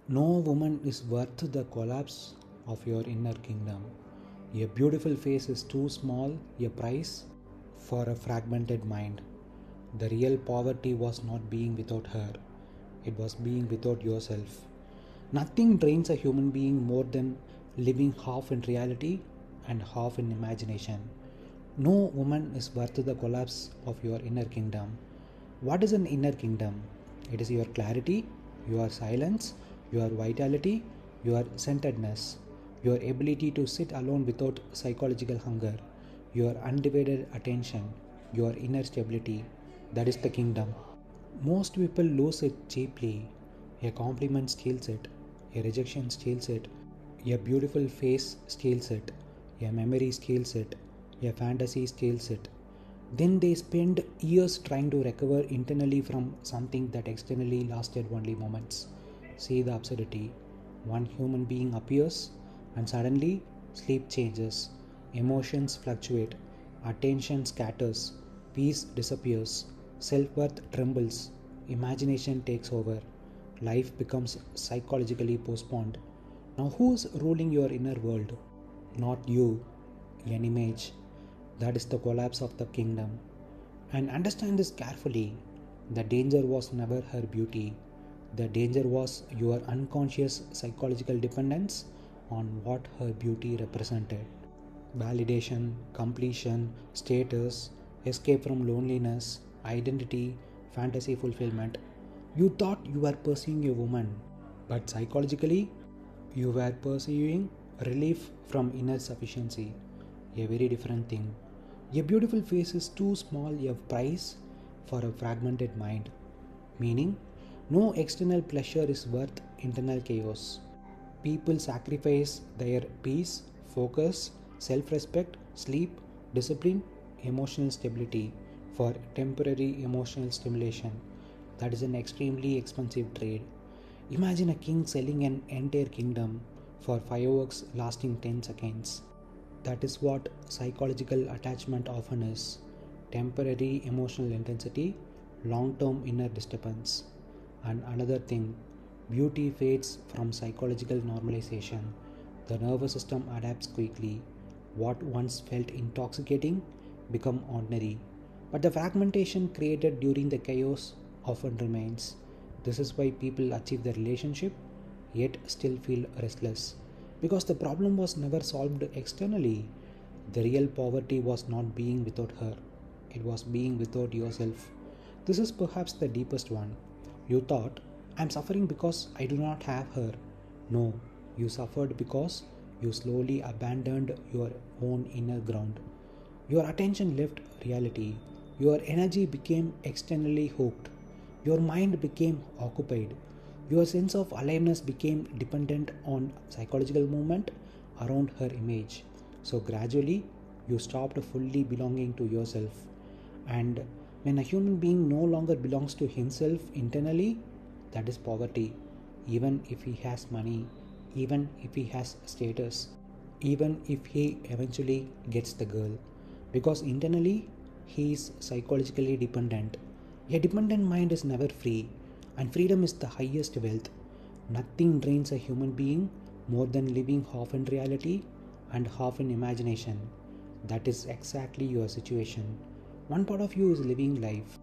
No woman is worth the collapse of your inner kingdom. A beautiful face is too small a price for a fragmented mind. The real poverty was not being without her, it was being without yourself. Nothing drains a human being more than living half in reality and half in imagination. No woman is worth the collapse of your inner kingdom. What is an inner kingdom? It is your clarity, your silence, your vitality, your centeredness, your ability to sit alone without psychological hunger, your undivided attention, your inner stability. That is the kingdom. Most people lose it cheaply. A compliment steals it, a rejection steals it, a beautiful face steals it, a memory steals it, a fantasy steals it. Then they spend years trying to recover internally from something that externally lasted only moments. See the absurdity. One human being appears, and suddenly sleep changes, emotions fluctuate, attention scatters, peace disappears, self worth trembles, imagination takes over, life becomes psychologically postponed. Now, who's ruling your inner world? Not you, an image. That is the collapse of the kingdom. And understand this carefully. The danger was never her beauty. The danger was your unconscious psychological dependence on what her beauty represented. Validation, completion, status, escape from loneliness, identity, fantasy fulfillment. You thought you were pursuing a woman, but psychologically, you were pursuing relief from inner sufficiency. A very different thing. A beautiful face is too small a price for a fragmented mind, meaning no external pleasure is worth internal chaos. People sacrifice their peace, focus, self respect, sleep, discipline, emotional stability for temporary emotional stimulation. That is an extremely expensive trade. Imagine a king selling an entire kingdom for fireworks lasting 10 seconds. That is what psychological attachment often is: temporary emotional intensity, long term inner disturbance. And another thing, beauty fades from psychological normalization. The nervous system adapts quickly. What once felt intoxicating become ordinary. But the fragmentation created during the chaos often remains. This is why people achieve the relationship yet still feel restless. Because the problem was never solved externally. The real poverty was not being without her, it was being without yourself. This is perhaps the deepest one. You thought, I'm suffering because I do not have her. No, you suffered because you slowly abandoned your own inner ground. Your attention left reality. Your energy became externally hooked. Your mind became occupied. Your sense of aliveness became dependent on psychological movement around her image. So gradually, you stopped fully belonging to yourself. And when a human being no longer belongs to himself internally, that is poverty. Even if he has money, even if he has status, even if he eventually gets the girl. Because internally, he is psychologically dependent. A dependent mind is never free, and freedom is the highest wealth. Nothing drains a human being more than living half in reality and half in imagination. That is exactly your situation. One part of you is living life,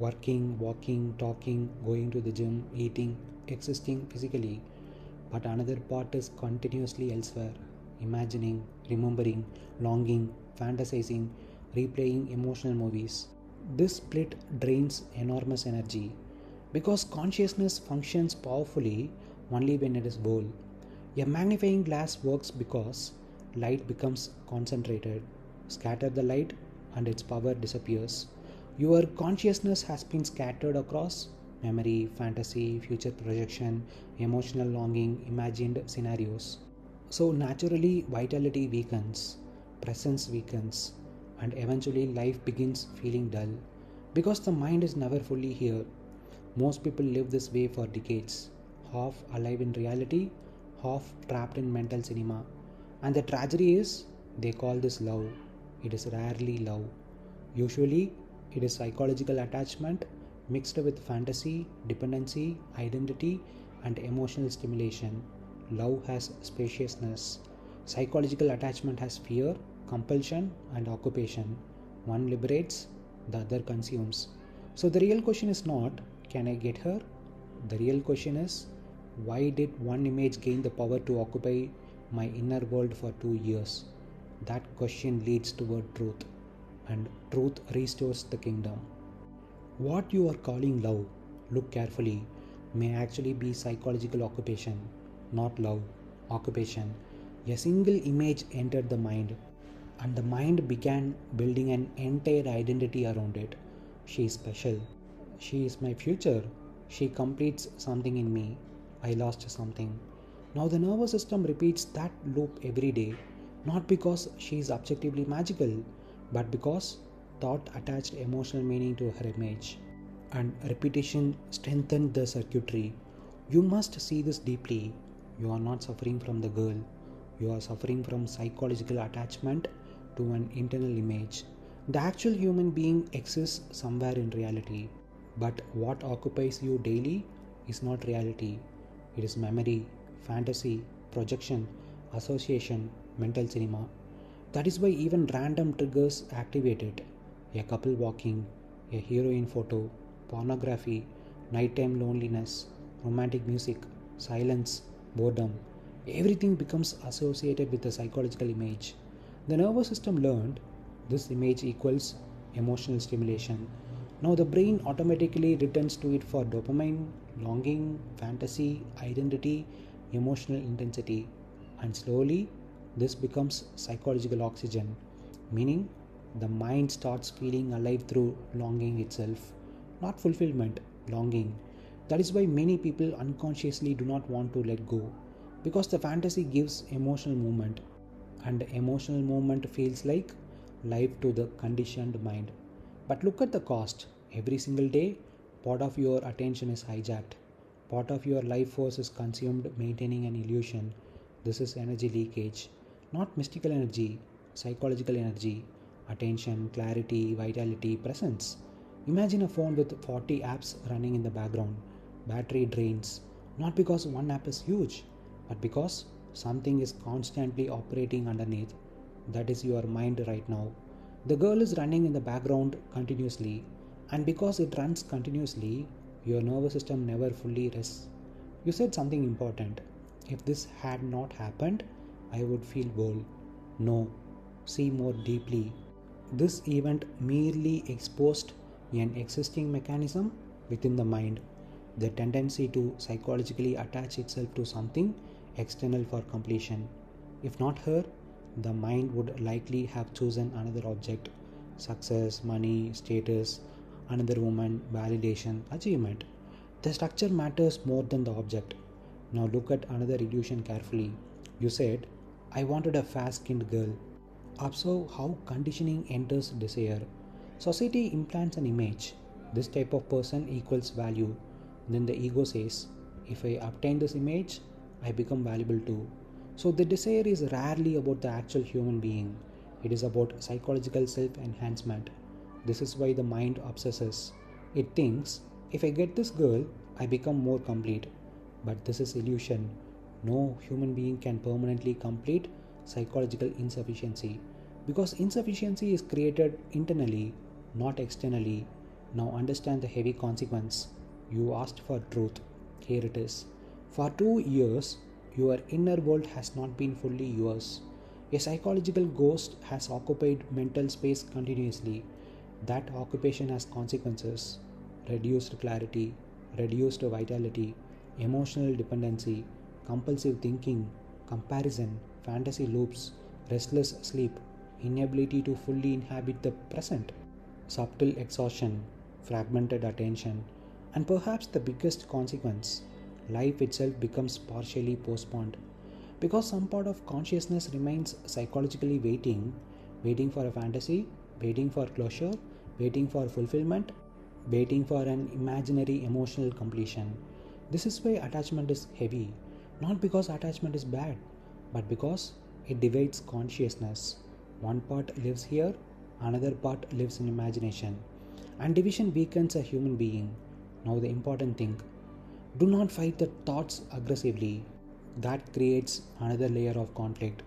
working, walking, talking, going to the gym, eating, existing physically, but another part is continuously elsewhere, imagining, remembering, longing, fantasizing, replaying emotional movies. This split drains enormous energy because consciousness functions powerfully only when it is whole. A magnifying glass works because light becomes concentrated. Scatter the light and its power disappears. Your consciousness has been scattered across memory, fantasy, future projection, emotional longing, imagined scenarios. So naturally, vitality weakens, presence weakens, and eventually life begins feeling dull because the mind is never fully here. Most people live this way for decades, half alive in reality, half trapped in mental cinema. And the tragedy is, they call this love. It is rarely love. Usually, it is psychological attachment mixed with fantasy, dependency, identity, and emotional stimulation. Love has spaciousness. Psychological attachment has fear, compulsion, and occupation. One liberates, the other consumes. So the real question is not, can I get her? The real question is, why did one image gain the power to occupy my inner world for 2 years? That question leads toward truth, and truth restores the kingdom. What you are calling love, look carefully, may actually be psychological occupation, not love, occupation. A single image entered the mind, and the mind began building an entire identity around it. She is special. She is my future. She completes something in me. I lost something. Now the nervous system repeats that loop every day, not because she is objectively magical, but because thought attached emotional meaning to her image. And repetition strengthened the circuitry. You must see this deeply. You are not suffering from the girl. You are suffering from psychological attachment to an internal image. The actual human being exists somewhere in reality. But what occupies you daily is not reality. It is memory, fantasy, projection, association, mental cinema. That is why even random triggers activate it. A couple walking, a heroine photo, pornography, nighttime loneliness, romantic music, silence, boredom. Everything becomes associated with a psychological image. The nervous system learned this image equals emotional stimulation. Now the brain automatically returns to it for dopamine, longing, fantasy, identity, emotional intensity. And slowly this becomes psychological oxygen, meaning the mind starts feeling alive through longing itself, not fulfillment, longing. That is why many people unconsciously do not want to let go, because the fantasy gives emotional movement, and emotional movement feels like life to the conditioned mind. But look at the cost. Every single day, part of your attention is hijacked. Part of your life force is consumed maintaining an illusion. This is energy leakage, not mystical energy, psychological energy, attention, clarity, vitality, presence. Imagine a phone with 40 apps running in the background. Battery drains, not because one app is huge, but because something is constantly operating underneath. That is your mind right now. The girl is running in the background continuously, and because it runs continuously, your nervous system never fully rests. You said something important. If this had not happened, I would feel whole. No, see more deeply. This event merely exposed an existing mechanism within the mind, the tendency to psychologically attach itself to something external for completion. If not her, the mind would likely have chosen another object: success, money, status, another woman, validation, achievement. The structure matters more than the object. Now look at another illusion carefully. You said, I wanted a fair skinned girl. Observe how conditioning enters desire. Society implants an image. This type of person equals value. Then the ego says, if I obtain this image, I become valuable too. So the desire is rarely about the actual human being. It is about psychological self-enhancement. This is why the mind obsesses. It thinks, if I get this girl, I become more complete. But this is illusion. No human being can permanently complete psychological insufficiency, because insufficiency is created internally, not externally. Now understand the heavy consequence. You asked for truth. Here it is. For 2 years, your inner world has not been fully yours. A psychological ghost has occupied mental space continuously. That occupation has consequences: reduced clarity, reduced vitality, emotional dependency, compulsive thinking, comparison, fantasy loops, restless sleep, inability to fully inhabit the present, subtle exhaustion, fragmented attention, and perhaps the biggest consequence: life itself becomes partially postponed. Because some part of consciousness remains psychologically waiting for a fantasy, waiting for closure, waiting for fulfillment, waiting for an imaginary emotional completion. This is why attachment is heavy, not because attachment is bad, but because it divides consciousness. One part lives here, another part lives in imagination, and division weakens a human being. Now, the important thing: Do not fight the thoughts aggressively. That creates another layer of conflict.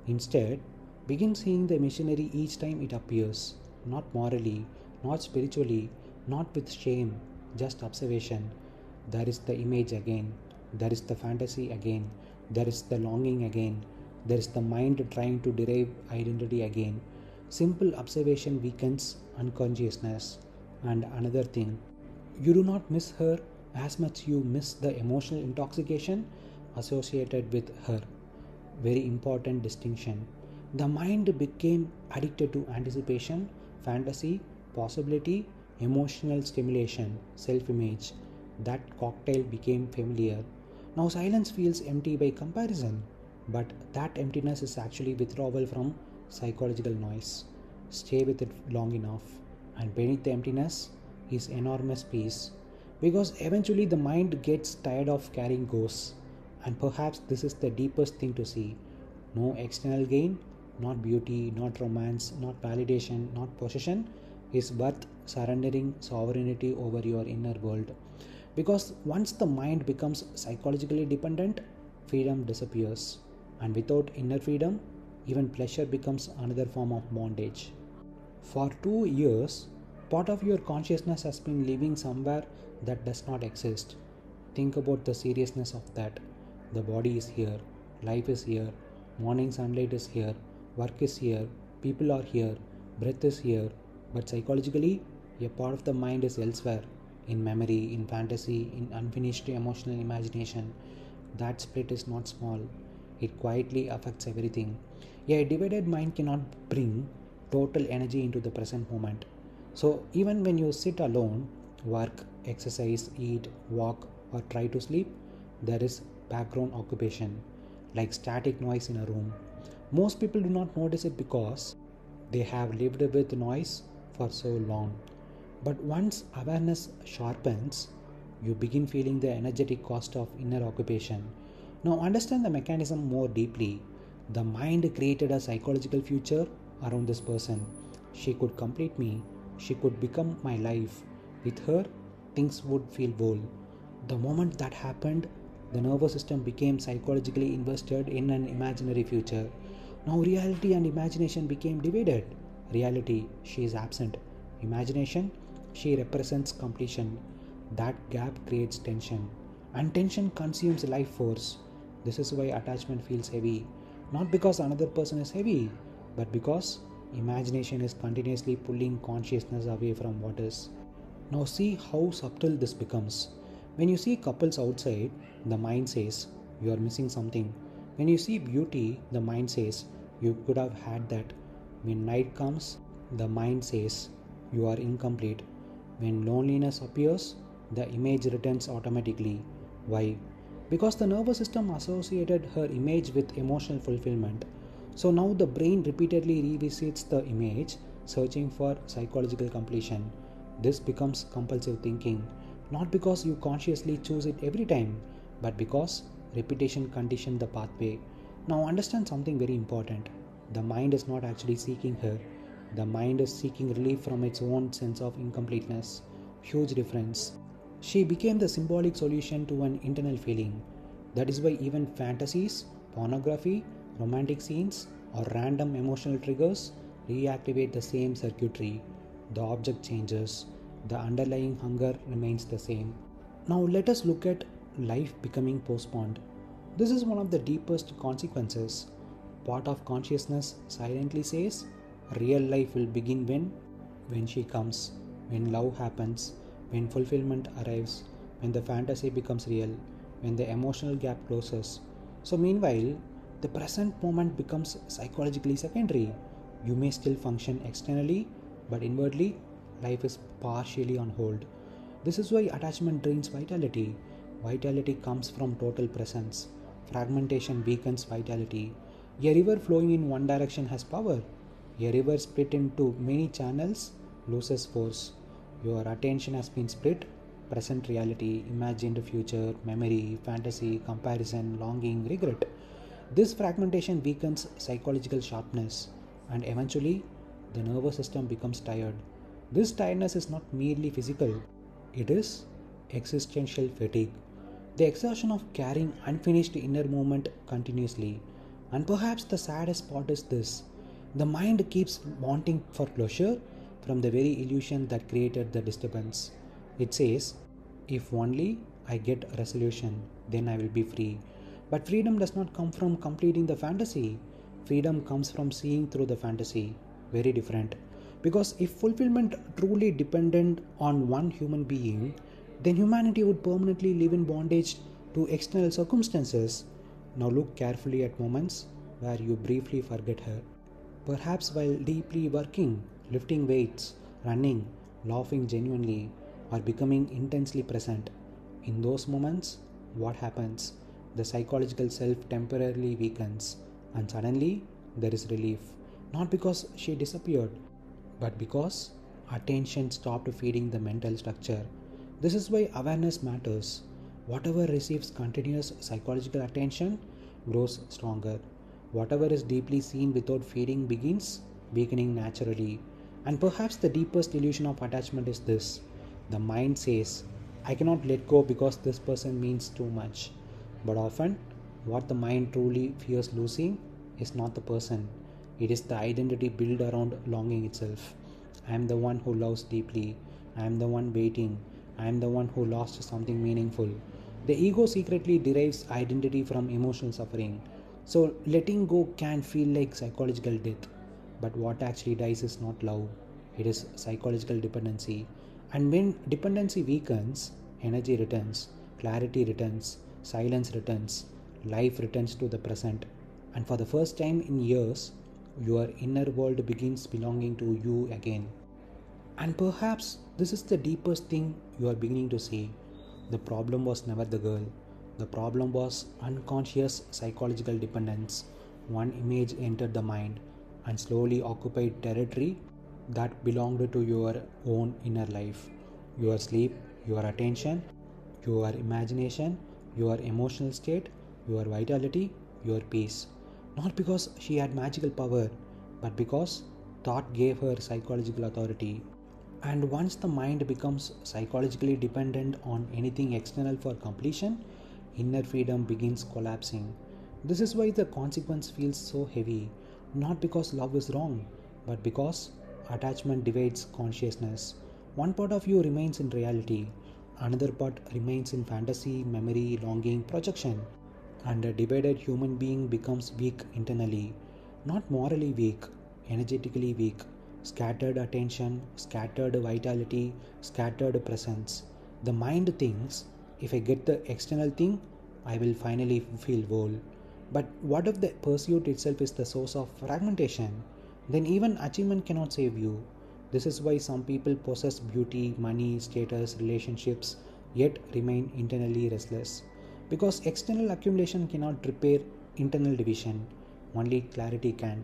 Instead, begin seeing the machinery each time it appears, not morally, not spiritually, not with shame, just observation. There is the image again, there is the fantasy again, there is the longing again, there is the mind trying to derive identity again. Simple observation weakens unconsciousness. And another thing, you do not miss her as much you miss the emotional intoxication associated with her. Very important distinction. The mind became addicted to anticipation, fantasy, possibility, emotional stimulation, self image. That cocktail became familiar. Now silence feels empty by comparison, but that emptiness is actually withdrawal from psychological noise. Stay with it long enough, and beneath the emptiness is enormous peace. Because eventually the mind gets tired of carrying ghosts, and perhaps this is the deepest thing to see. No external gain, not beauty, not romance, not validation, not possession is worth surrendering sovereignty over your inner world. Because once the mind becomes psychologically dependent, freedom disappears. And without inner freedom, even pleasure becomes another form of bondage. For 2 years, part of your consciousness has been living somewhere that does not exist. Think about the seriousness of that. The body is here, life is here, morning sunlight is here, work is here, people are here, breath is here, but psychologically, a part of the mind is elsewhere, in memory, in fantasy, in unfinished emotional imagination. That split is not small, it quietly affects everything. A divided mind cannot bring total energy into the present moment. So, even when you sit alone, work, exercise, eat, walk, or try to sleep, there is background occupation, like static noise in a room. Most people do not notice it because they have lived with noise for so long. But once awareness sharpens, you begin feeling the energetic cost of inner occupation. Now, understand the mechanism more deeply. The mind created a psychological future around this person. She could complete me, she could become my life. With her, things would feel whole. The moment that happened, the nervous system became psychologically invested in an imaginary future. Now, reality and imagination became divided. Reality, she is absent. Imagination, she represents completion. That gap creates tension, and tension consumes life force. This is why attachment feels heavy. Not because another person is heavy, but because imagination is continuously pulling consciousness away from what is. Now, see how subtle this becomes. When you see couples outside, the mind says you are missing something. When you see beauty, the mind says you could have had that. When night comes, the mind says you are incomplete. When loneliness appears, the image returns automatically. Why? Because the nervous system associated her image with emotional fulfillment. So now the brain repeatedly revisits the image, searching for psychological completion. This becomes compulsive thinking, not because you consciously choose it every time, but because repetition conditioned the pathway. Now understand something very important. The mind is not actually seeking her. The mind is seeking relief from its own sense of incompleteness. Huge difference. She became the symbolic solution to an internal feeling. That is why even fantasies, pornography, romantic scenes, or random emotional triggers reactivate the same circuitry. The object changes, the underlying hunger remains the same. Now let us look at life becoming postponed. This is one of the deepest consequences. Part of consciousness silently says, real life will begin when she comes, when love happens, when fulfillment arrives, when the fantasy becomes real, when the emotional gap closes. So meanwhile, the present moment becomes psychologically secondary. You may still function externally, but inwardly, life is partially on hold. This is why attachment drains vitality. Vitality comes from total presence. Fragmentation weakens vitality. A river flowing in one direction has power. A river split into many channels loses force. Your attention has been split. Present reality, imagined future, memory, fantasy, comparison, longing, regret. This fragmentation weakens psychological sharpness, and eventually the nervous system becomes tired. This tiredness is not merely physical, it is existential fatigue. the exhaustion of carrying unfinished inner movement continuously. And perhaps the saddest part is this: the mind keeps wanting for closure from the very illusion that created the disturbance. It says, if only I get a resolution, then I will be free. But freedom does not come from completing the fantasy. Freedom comes from seeing through the fantasy. Very different. Because if fulfillment truly depended on one human being, then humanity would permanently live in bondage to external circumstances. Now look carefully at moments where you briefly forget her. Perhaps while deeply working, lifting weights, running, laughing genuinely, or becoming intensely present. In those moments, what happens? The psychological self temporarily weakens, and suddenly there is relief. Not because she disappeared, but because attention stopped feeding the mental structure. This is why awareness matters. Whatever receives continuous psychological attention grows stronger. Whatever is deeply seen without feeding begins weakening naturally. And perhaps the deepest illusion of attachment is this: the mind says, I cannot let go because this person means too much. But often, what the mind truly fears losing is not the person, it is the identity built around longing itself. I am the one who loves deeply, I am the one waiting, I am the one who lost something meaningful. The ego secretly derives identity from emotional suffering. So, letting go can feel like psychological death. But what actually dies is not love, it is psychological dependency. And when dependency weakens, energy returns, clarity returns, silence returns, life returns to the present. And for the first time in years, your inner world begins belonging to you again. And perhaps this is the deepest thing you are beginning to see. The problem was never the girl. The problem was unconscious psychological dependence. One image entered the mind and slowly occupied territory that belonged to your own inner life. Your sleep, your attention, your imagination, your emotional state, your vitality, your peace. Not because she had magical power, but because thought gave her psychological authority. And once the mind becomes psychologically dependent on anything external for completion, inner freedom begins collapsing. This is why the consequence feels so heavy, not because love is wrong, but because attachment divides consciousness. One part of you remains in reality, another part remains in fantasy, memory, longing, projection. And a divided human being becomes weak internally, not morally weak, energetically weak. Scattered attention, scattered vitality, scattered presence. The mind thinks, if I get the external thing, I will finally feel whole. But what if the pursuit itself is the source of fragmentation? Then even achievement cannot save you. This is why some people possess beauty, money, status, relationships, yet remain internally restless. Because external accumulation cannot repair internal division, only clarity can.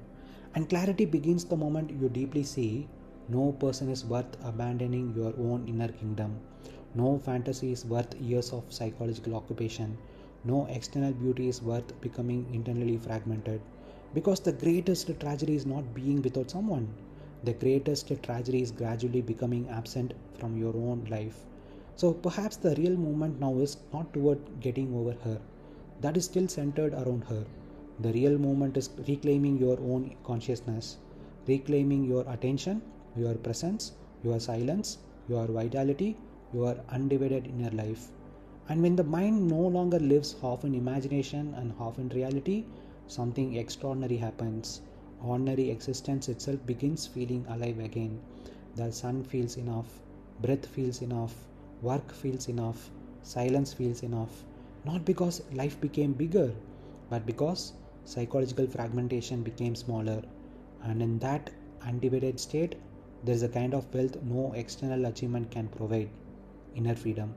And clarity begins the moment you deeply see no person is worth abandoning your own inner kingdom. No fantasy is worth years of psychological occupation. No external beauty is worth becoming internally fragmented. Because the greatest tragedy is not being without someone. The greatest tragedy is gradually becoming absent from your own life. So perhaps the real movement now is not toward getting over her. That is still centered around her. The real movement is reclaiming your own consciousness, reclaiming your attention, your presence, your silence, your vitality, your undivided inner life. And when the mind no longer lives half in imagination and half in reality, something extraordinary happens. Ordinary existence itself begins feeling alive again. The sun feels enough, breath feels enough, work feels enough, silence feels enough. Not because life became bigger, but because psychological fragmentation became smaller. And in that undivided state, there is a kind of wealth no external achievement can provide: inner freedom.